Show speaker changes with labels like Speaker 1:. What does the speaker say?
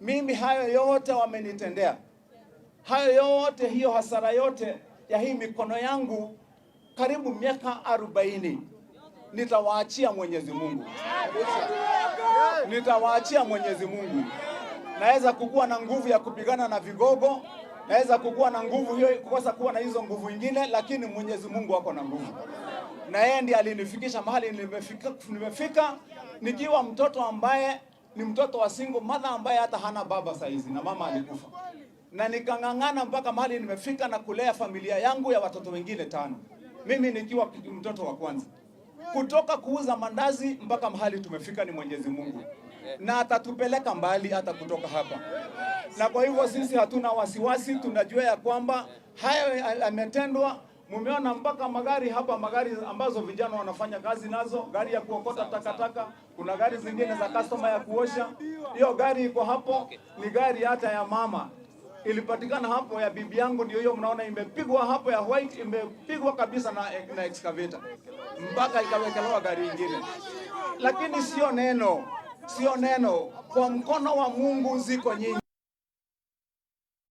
Speaker 1: Mimi hayo yote wamenitendea. Hayo yote, hiyo hasara yote ya hii mikono yangu karibu miaka 40 nitawaachia Mwenyezi Mungu. Nitawaachia Mwenyezi Mungu. Naweza kukuwa na nguvu ya kupigana na vigogo, naweza kukuwa na nguvu hiyo, kukosa kuwa na hizo nguvu nyingine, lakini Mwenyezi Mungu ako na nguvu. Na yeye ndiye alinifikisha mahali nimefika nikiwa mtoto ambaye ni mtoto wa single mother ambaye hata hana baba saizi na mama alikufa. Na nikang'ang'ana mpaka mahali nimefika na kulea familia yangu ya watoto wengine 5. Mimi nikiwa mtoto wa kwanza. Kutoka kuuza mandazi mpaka mahali tumefika ni Mwenyezi Mungu. Na atatupeleka mbali hata kutoka hapa. Na kwa hivyo sisi hatuna wasiwasi, tunajua ya kwamba haya yametendwa. Mumeona mpaka magari hapa, magari ambazo vijana wanafanya kazi nazo, gari ya kuokota takataka, kuna gari zingine za customer ya kuosha. Hiyo gari iko hapo, ni gari hata ya mama. Ilipatikana hapo ya bibi yangu, ndio hiyo mnaona imepigwa hapo ya white, imepigwa kabisa na excavator. Mpaka ikawekelewa gari nyingine. Lakini sio neno, kwa mkono wa Mungu ziko nyingi.